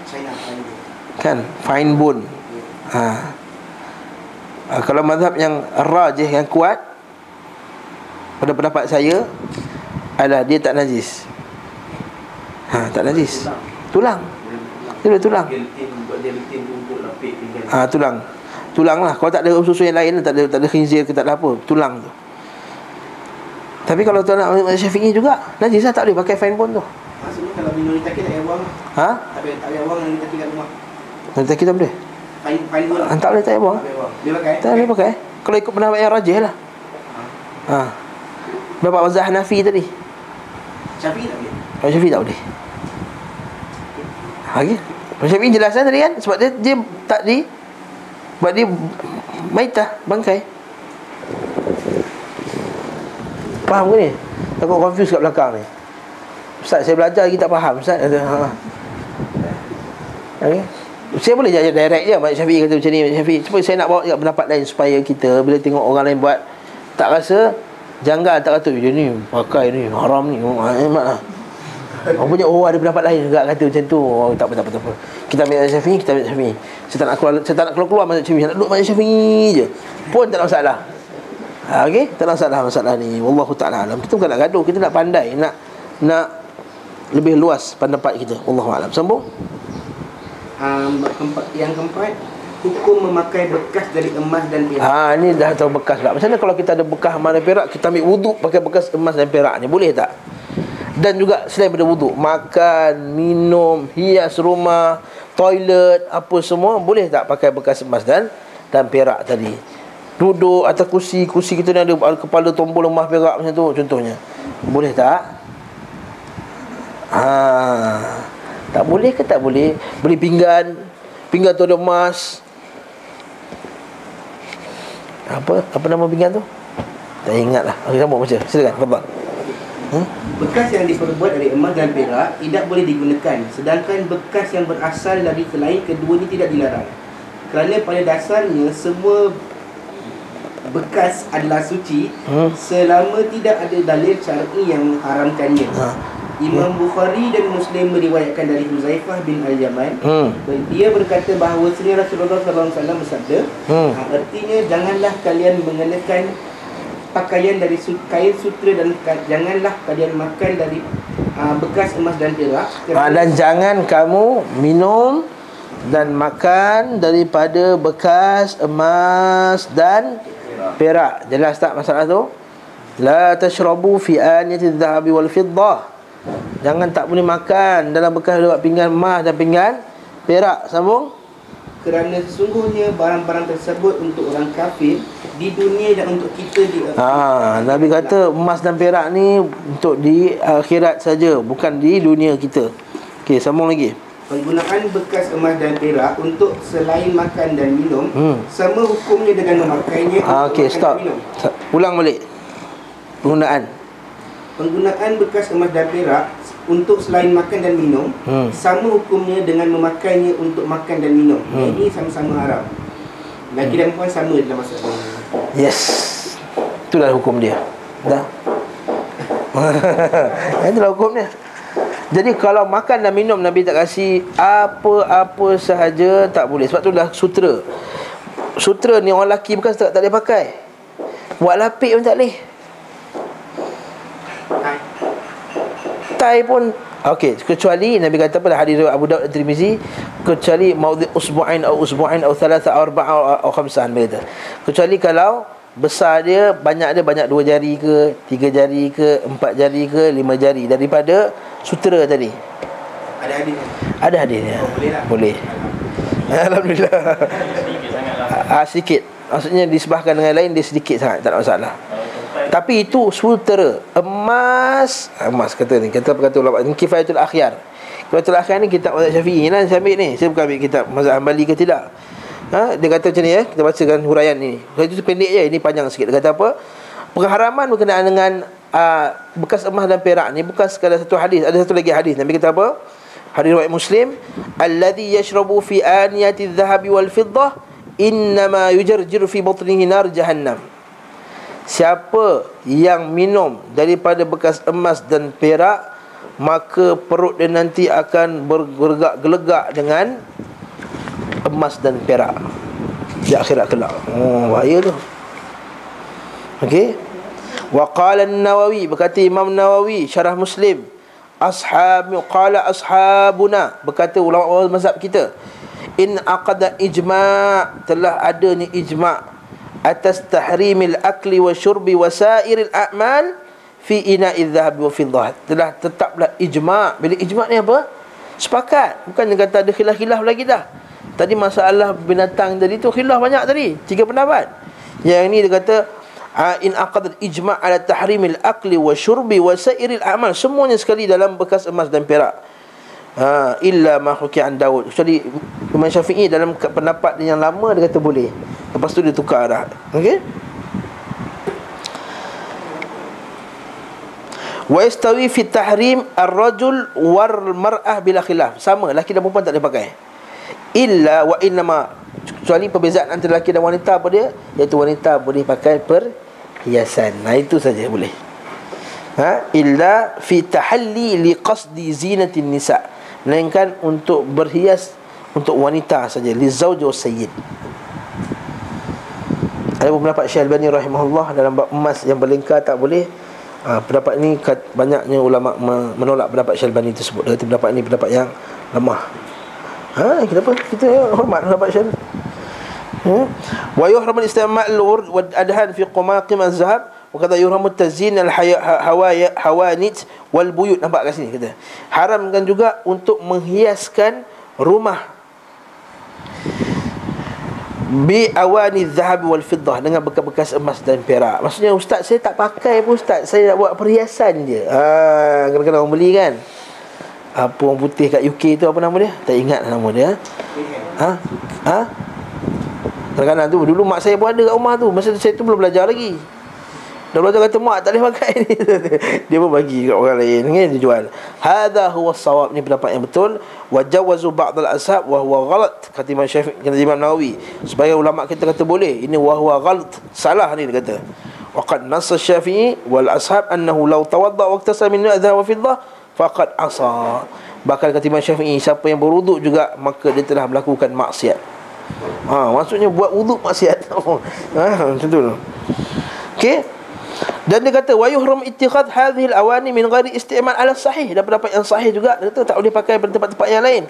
B: China fine bone.
A: Kan, fine bone. Kalau mazhab yang rajih, yang kuat pada pendapat saya adalah dia tak najis. Tak najis. Tulang. Dia boleh tulang. Tulang lah. Kalau tak ada usus yang lain, tak ada khinzir ke tak ada apa, tulang tu. Tapi kalau tuan nak Syafi'i juga najis lah, tak boleh pakai fine bone tu.
B: Maksudnya kalau minoritas kita tak payah buang. Tak payah buang yang kita tinggal rumah.
A: Nanti kita boleh.
B: Fine bone.
A: Tak boleh, tak payah buang.
B: Dia pakai?
A: Tak boleh pakai. Kalau ikut pendapat yang rajih lah. Pendapat mazhab Hanafi tadi.
B: Syafi'i tak boleh?
A: Kalau Syafi'i tak boleh. Lagi Syafi'i jelaskan tadi kan, sebab dia tak di, sebab dia maitah, bangkai. Faham ke ni? Takut confuse kat belakang ni. Ustaz, saya belajar lagi tak faham Ustaz. Okay. Saya boleh jadi direct je, Mak Syafi'i kata macam ni, Mak Syafi'i. Cuma saya nak bawa juga pendapat lain supaya kita bila tengok orang lain buat tak rasa janggal, tak kata dia ni pakai ni haram ni. Hemat lah. Orang punya ada pendapat lain juga kata macam tu. Tak apa. Kita ambil Syafi'i, kita ambil Syafi'i. Saya tak nak keluar mazhab Syafi'i, nak duduk mazhab Syafi'i je. Pun tak ada masalah. Okey, tak ada masalah ni. Wallahu taala alam. Kita bukan nak gaduh, kita nak pandai, nak lebih luas pendapat kita. Wallahu alam. Sambung.
B: Yang keempat, hukum memakai bekas dari emas dan perak.
A: Ni dah tahu bekas pula. Macam mana kalau kita ada bekas emas dan perak, kita ambil wuduk pakai bekas emas dan perak ni, boleh tak? Dan juga selain daripada wuduk, makan, minum, hias rumah, toilet, apa semua, boleh tak pakai bekas emas dan perak tadi? Duduk atas kursi kita ni ada kepala tombol emas perak macam tu contohnya, boleh tak? Tak boleh ke tak boleh? Beli pinggan tu ada emas. Apa nama pinggan tu? Tak ingat lah. Okey, sambung baca. Silakan, fadhal.
B: Bekas yang diperbuat dari emas dan perak tidak boleh digunakan, sedangkan bekas yang berasal dari selain kedua ini tidak dilarang. Kerana pada dasarnya semua bekas adalah suci selama tidak ada dalil syar'i yang mengharamkannya. Imam Bukhari dan Muslim meriwayatkan dari Huzaifah bin Al-Yaman, dia berkata bahawa Rasulullah SAW bersabda, artinya janganlah kalian mengenakan pakaian dari kain sutra dan janganlah kalian makan dari bekas emas dan perak.
A: Dan jangan kamu minum dan makan daripada bekas emas dan perak. Jelas tak masalah tu? La tashrabu fi aniyati adh-dhahabi wal fiddah. Jangan tak boleh makan dalam bekas pinggan emas dan pinggan perak. Sambung.
B: Kerana sesungguhnya barang-barang tersebut untuk orang kafir di dunia dan untuk kita di akhirat.
A: Nabi kata emas dan perak ni untuk di akhirat saja, bukan di dunia kita. Okey, sambung lagi.
B: Penggunaan bekas emas dan perak untuk selain makan dan minum sama hukumnya dengan memakainya untuk
A: okey,
B: makan
A: stop.
B: dan minum.
A: Ulang balik.
B: Penggunaan bekas emas dan perak untuk selain makan dan minum sama hukumnya dengan memakainya untuk makan dan minum. Ini sama-sama haram. Laki dan perempuan sama dalam masalah ini.
A: Yes. Itulah hukum dia. Dah. Itulah hukum dia. Jadi kalau makan dan minum Nabi tak kasih apa-apa sahaja tak boleh. Sebab tu dah sutra. Sutra ni orang lelaki bukan tak boleh pakai. Buat lapik pun tak boleh. Tai pun okey, kecuali Nabi kata pada hadis Abu Daud dan Tirmizi, kecuali maudhi usbu'ain atau thalatha atau arba'a atau khamsan begitu. Kecuali kalau besar dia banyak 2 jari ke, 3 jari ke, 4 jari ke, 5 jari daripada sutera tadi.
B: Ada hadisnya.
A: Ada hadisnya.
B: Boleh lah.
A: Boleh. Alhamdulillah. Sedikit. Maksudnya disebahkan dengan lain dia sedikit sangat, tak ada masalah. Tapi itu sutera emas kata ni, kata ulama ni Kifayatul Akhyar. Kifayatul Akhyar ni kitab mazhab Syafi'i lah saya ambil ni. Saya bukan ambil kitab mazhab Hanbali ke tidak. Dia kata macam ni kita bacakan huraian ni. Itu pendek je, ini panjang sikit. Dia kata apa? Pengharaman berkenaan dengan bekas emas dan perak ni bukan sekadar satu hadis, ada satu lagi hadis. Nabi kata apa? Hadis riwayat Muslim, alladhi yashrabu fi aniyati adh-dhahabi wal fiddah innama yujarjiru fi batnihi nar jahannam. Siapa yang minum daripada bekas emas dan perak, maka perut dia nanti akan bergelegak dengan emas dan perak di akhirat kelak. Bahaya tu. Okey. Wa qala an-Nawawi, berkata Imam Nawawi syarah Muslim, ashabuna, berkata ulama mazhab kita, in aqada ijma', telah ada ni ijma' atas tahrimil akli wa syurbi wa sairil a'mal fi ina'iz zahabi wa fiddah. Telah tetaplah ijma'. Bila ijma' ni apa? Sepakat. Bukan dia kata ada khilaf-khilaf lagi dah. Tadi masalah binatang tadi tu khilaf banyak tadi, 3 pendapat. Yang ni dia kata in aqad ijma' ala tahrimil akli wa syurbi wa sairil a'mal, semuanya sekali dalam bekas emas dan perak. Illa ma hukiya an Daud. Kecuali Imam Syafi'i dalam pendapat yang lama dia kata boleh. Lepas tu dia tukar dah. Okey. Wa yastawi fi tahrim ar-rajul wal mar'ah bila khilaf. Sama, lelaki dan perempuan tak boleh pakai. Illa wa innama, kecuali perbezaan antara lelaki dan wanita apa dia? Iaitu wanita boleh pakai perhiasan. Itu saja boleh. Illa fi tahalli li qasdi zinatin nisa, melainkan untuk berhias untuk wanita saja, li zauj wa sayyid. Ada pendapat Syekh Albani rahimahullah dalam bab emas yang berlingkar tak boleh. Pendapat ni banyaknya ulama menolak pendapat Syekh Albani tersebut. Dia kata pendapat ni pendapat yang lemah. Kenapa? Kita hormat pendapat Syekh. Wa yuhramu al-istimal wa adhan fi qumaqim az-zahab wa kadha yuhramu tazyin al-hawanit wal buyut. Nampak kat sini kata. Haramkan juga untuk menghiaskan rumah bi awani dhahab wal fiddah, dengan bekas-bekas emas dan perak. Maksudnya ustaz saya tak pakai pun ustaz, saya nak buat perhiasan je. Kadang-kadang orang beli kan. Apa orang putih kat UK tu apa nama dia? Tak ingat nama dia. Kadang-kadang tu dulu mak saya pun ada kat rumah tu. Masa saya tu belum belajar lagi. Dah belajar kata mak tak boleh pakai ni. Dia pun bagi kat orang lain kan, dia jual. Hadha huwa as-shawab, ni pendapat yang betul. Wa jawazu ba'd al-ashab wa huwa ghalat, kata Imam Syafi'i, kata Imam Nawawi. Sebagai ulama kita kata boleh. Ini wa huwa ghalat, salah ni dia kata. Wa qad nassa Syafi'i wal ashab annahu law tawadda wa iktasal min adha wa fiddah faqad asa. Bahkan kata Imam Syafi'i, siapa yang berwuduk juga maka dia telah melakukan maksiat. Maksudnya buat wuduk maksiat. Macam tu. Okey. Dan dia kata wa yuhram ittikhadh hadhihi al-awani min ghairi isti'mal ala sahih. Dan pendapat yang sahih juga dia kata tak boleh pakai pada tempat-tempat yang lain.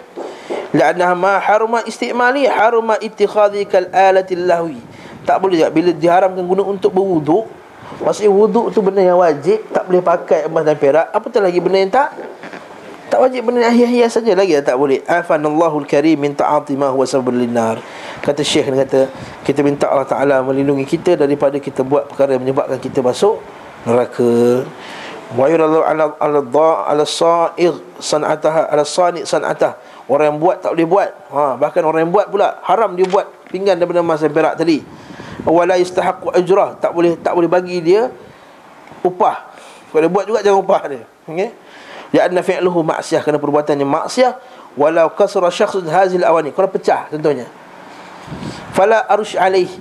A: La'annaha ma haruma istimali haruma ittikhadhi kal alati lahwi. Tak boleh juga bila diharamkan guna untuk berwuduk. Maksudnya wuduk tu benda yang wajib, tak boleh pakai emas dan perak. Apatah lagi benda yang tak wajib, benda yang hias-hias saja lagi tak boleh. Afanallahu al-karim min ta'ati ma huwa sababun linnar. Kata Syekh, dia kata kita minta Allah Ta'ala melindungi kita daripada kita buat perkara yang menyebabkan kita masuk neraka. Wa yurallahu ala sa'ir san'ataha ala sani' san'atah. Orang yang buat tak boleh buat. Bahkan orang yang buat pula haram dia buat pinggan daripada emas dan perak tadi. Wala yastahiqu ajrah, tak boleh bagi dia upah. Kalau buat juga jangan upah dia. Okey. Ya anna fi'luhu ma'siyah, kerana perbuatannya maksiat. Walau kasra syakhsun hazil awani, kalau pecah contohnya, fala arush alaih,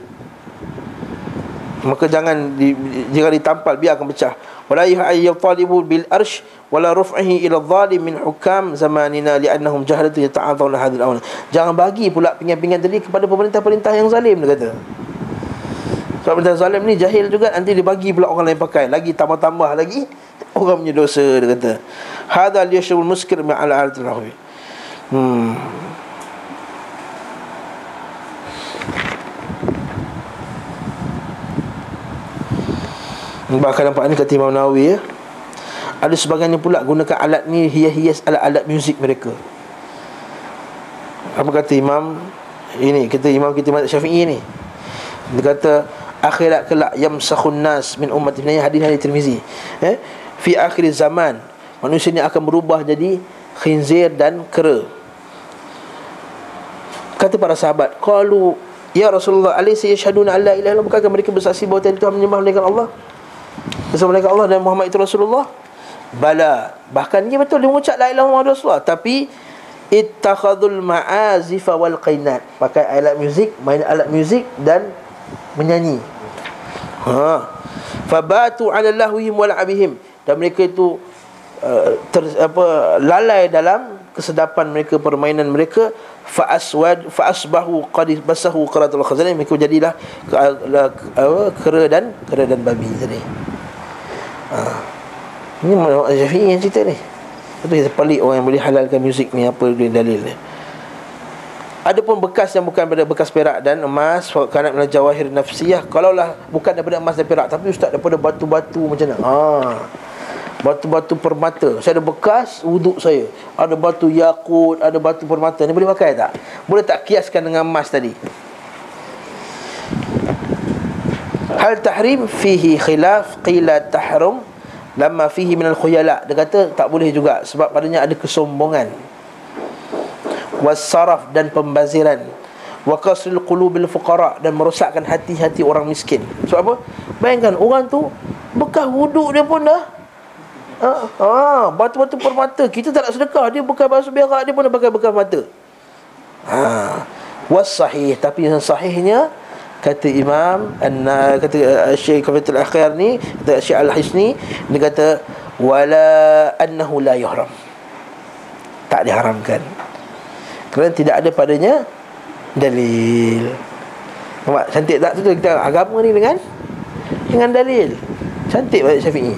A: Maka jangan ditampal, biar akan pecah. Wala yatalibu bil arsh wala ruf'ihi ila adh-dhalim min hukam zamanina li'annahum jahalatu yata'adhawna hadhihi al-awan. Jangan bagi pula pinggan-pinggan tadi kepada pemerintah-pemerintah yang zalim, dia kata. Sebab pemerintah zalim ni jahil juga, nanti dia bagi pula orang lain pakai, lagi tambah-tambah lagi orang punya dosa, dia kata. Hadha liyashrul muskir ma'al alatil rahwi. Bahkan nampak ni kata Imam Nawawi, ya, ada sebagiannya pula gunakan alat ni hias-hias alat-alat muzik mereka. Apa kata Imam ini? Kata Imam kita mazhab Syafi'i ni, dia kata akhirat kelak yamsakhun nas min ummati, ini hadis Tirmizi, fi akhir zaman manusia ni akan berubah jadi khinzir dan kera. Kata para sahabat, qalu ya Rasulullah alaysa yashhaduna alla ilaha illallah, bukankah mereka bersaksi bahawa tiada Tuhan menyembah melainkan Allah, bersama Allah dan Muhammad itu Rasulullah? Bala, bahkan dia betul, dia mengucap la ilaha illallah Rasulullah, tapi ittakhadul ma'azifa wal qainat, pakai alat muzik, main alat muzik dan menyanyi. Fabatu ala lahwihim wa la'abihim, dan mereka itu lalai dalam kesedapan mereka, permainan mereka. Fa asbahu qad basahu qaratul khazan, mereka jadilah kera dan babi tadi. Ini Syafi'i yang cerita ni. Itu kita pelik orang yang boleh halalkan muzik ni, apa dalil dia. Adapun bekas yang bukan daripada bekas perak dan emas, kanat min jawahir nafsiyah, kalaulah bukan daripada emas dan perak, tapi ustaz daripada batu-batu macam mana? Batu-batu permata. Saya ada bekas wuduk saya, ada batu yakut, ada batu permata, ni boleh pakai tak? Boleh tak kiaskan dengan emas tadi? Hal tahrim fihi khilaf, qila tahrum lamma fihi minal khuyala. Dia kata tak boleh juga, sebab padanya ada kesombongan, wasaraf dan pembaziran, wa qasrul qulubil fuqara, dan merosakkan hati-hati orang miskin. Sebab apa? Bayangkan orang tu bekas wuduk dia pun dah batu-batu permata. Kita tak nak sedekah, dia bekas basuh berak, dia pun dah pakai bekas mata. Was sahih, tapi yang sahihnya, kata Imam kata Syekh Qafatul Akhir ni, kata Syekh Al-Hisni, dia kata wala annahu la yuhram, tak diharamkan, kerana tidak ada padanya dalil. Nampak cantik tak? Tu kita agama ni dengan dalil. Cantik mazhab Syafi'i.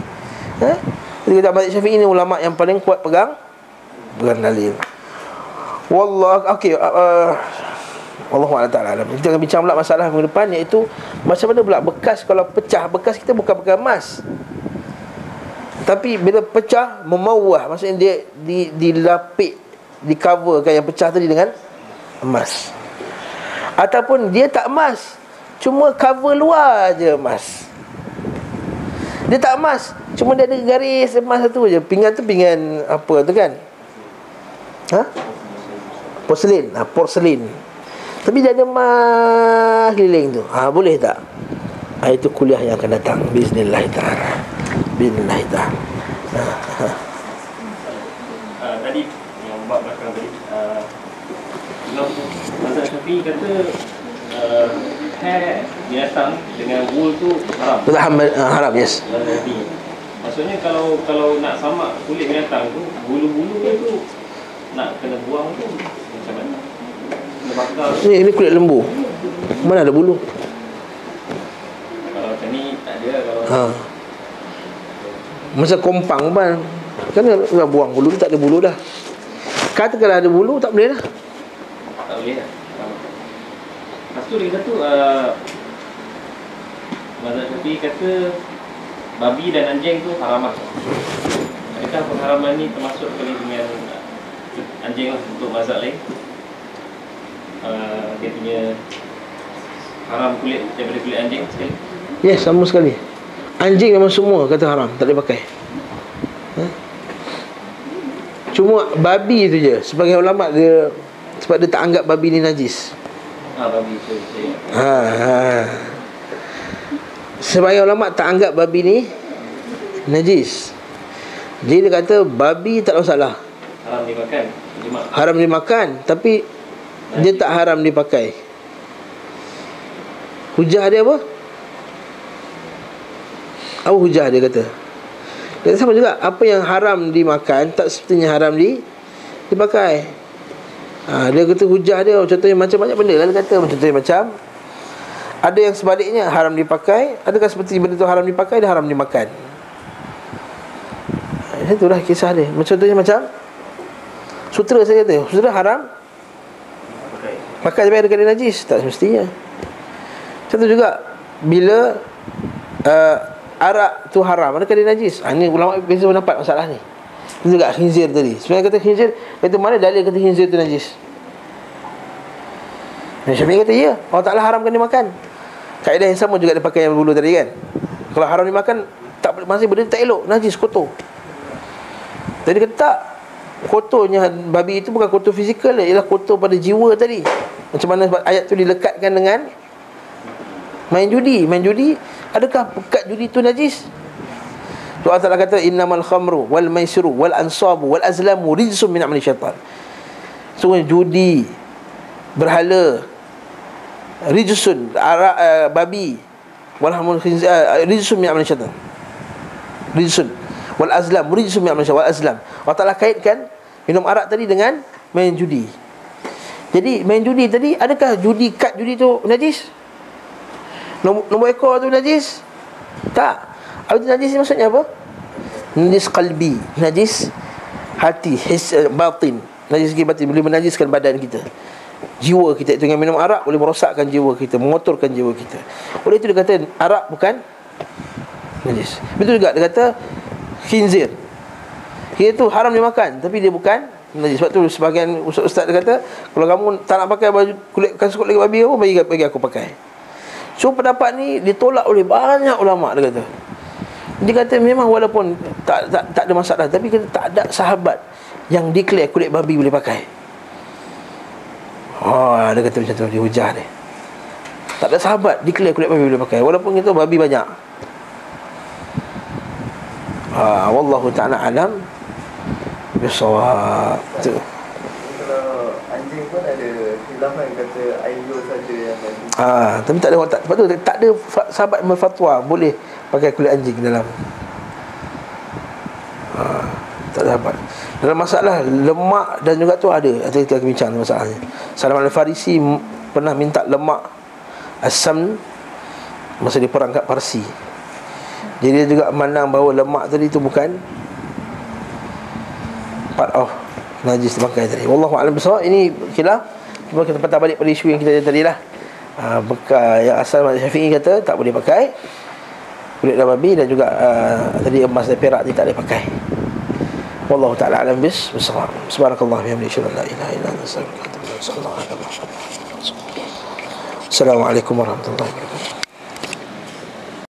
A: Jadi kita mazhab Syafi'i ni ulama yang paling kuat pegang dalil. Wallah, okey, Wallahu ta'ala alam. Kita akan bincang pula masalah minggu depan, iaitu macam mana pula bekas kalau pecah. Bekas kita bukan bekas emas, tapi bila pecah memawah, maksudnya dia dilapik, di coverkan yang pecah tadi dengan emas. Ataupun dia tak emas, cuma cover luar je emas. Dia tak emas, cuma dia ada garis emas satu je. Pinggan tu pinggan apa tu kan? Porselin. Porselin, tapi dia ada emas keliling tu. Boleh tak? Itu kuliah yang akan datang, bismillah ta'ala. Bismillah ta'ala.
C: Tadi yang bab belakang tadi, mazhab Syafi'i kata hair binatang dengan wool tu haram.
A: Haram, yes.
C: Maksudnya kalau nak samak kulit binatang tu, bulu-bulu dia tu nak kena buang tu macam mana?
A: Ini kulit lembu, mana ada bulu?
C: Kalau macam ni tak ada. Kalau
A: masa kompang kan, nak buang bulu, tak ada bulu dah. Katakanlah ada bulu, tak boleh dah.
C: Tak boleh dah. Lepas tu dia kata mazhab Syafi'i kata babi dan anjing tu haram. Adakah pengharaman ni termasuk kali dengan anjing lah untuk mazhab lain? Dia punya haram kulit daripada kulit anjing sekali?
A: Yes, sama sekali. Anjing memang semua kata haram, tak boleh pakai. Cuma babi tu je, sebagai ulama dia, sebab dia tak anggap babi ni najis.
C: Babi tu
A: sebagai ulama tak anggap babi ni najis. Jadi dia kata babi tak ada masalah,
C: haram dimakan,
A: haram dimakan, tapi dia tak haram dipakai. Hujah dia apa? Apa hujah dia kata? Dan sama juga, apa yang haram dimakan tak sepatutnya haram dipakai. Dia kata hujah dia, contohnya macam banyak benda lah dia kata. Contohnya macam ada yang sebaliknya, haram dipakai. Adakah seperti benda tu haram dipakai, dia haram dimakan. Itulah kisah dia. Contohnya macam sutera, saya kata sutera haram pakai, tapi ada kena najis, tak semestinya. Contoh juga bila arak tu haram, ada kena najis. Ini ulama beza pendapat masalah ni. Itu juga khinzir tadi. Sebenarnya kata khinzir, kata mana dalil kata khinzir tu najis? Syafi'i kata ya, Allah Ta'ala haramkan dia makan. Kaedah yang sama juga dia pakai yang dulu tadi kan. Kalau haram dimakan, tak masih benda tak elok, najis, kotor. Jadi kata tak, kotornya babi itu bukan kotor fizikal, ialah kotor pada jiwa tadi. Macam mana ayat tu dilekatkan dengan main judi. Main judi, adakah pekat judi itu najis? Allah Ta'ala kata innamal khamru wal maisiru wal ansabu wal azlamu rijsum min amali syaitan. Sungguh judi, berhala, rijsun, babi, wal hamul khinzir, rijsun min amali syaitan. Rijsun wal azlam, rijsun min amali syaitan. Wal azlam, Allah Ta'ala kaitkan minum arak tadi dengan main judi. Jadi main judi tadi, adakah judi, kad judi tu najis? Nombor ekor tu najis? Tak. Apa tu najis ni maksudnya apa? Najis qalbi, najis hati, batin. Najis segi batin, boleh menajiskan badan kita, jiwa kita. Itu dengan minum arak boleh merosakkan jiwa kita, mengotorkan jiwa kita. Oleh itu dia kata arak bukan najis. Betul juga dia kata khinzir, itu haram dimakan, tapi dia bukan najis. Sebab tu sebahagian ustaz dia kata, kalau kamu tak nak pakai baju kasut kulit babi, bagi aku pakai. So pendapat ni ditolak oleh banyak ulama. Dia kata, memang walaupun tak ada masalah, tapi kita tak ada sahabat yang declare kulit babi boleh pakai. Dia kata macam tu, dia hujah ni. Tak ada sahabat declare kulit babi boleh pakai, walaupun kita babi banyak. Wallahu ta'ala alam bisawab. Tu.
D: Kalau anjing pun ada khilafan kata air liur saja yang najis.
A: Tapi tak ada, sebab tu tak ada sahabat berfatwa boleh pakai kulit anjing dalam. Tak ada sahabat. Dalam masalah lemak dan juga tu ada kita bincang masalahnya. Salman Al-Farisi pernah minta lemak asam masa dia perang kat Parsi. Jadi dia juga memandang bahawa lemak tadi tu bukan part of najis dipakai tadi. Wallahu a'lam bissawab. Ini khilaf. Cuma kita patah balik pada isu yang kita tadi lah. Bekal yang asal mazhab Syafi'i kata tak boleh pakai kulit babi, dan juga tadi emas dan perak ni tak boleh pakai. Wallahu ta'ala a'lam bissawab. Subhanakallah wa bihamdika, la ilaha illa anta, astaghfiruka wa atubu ilaik. Assalamualaikum warahmatullahi wabarakatuh.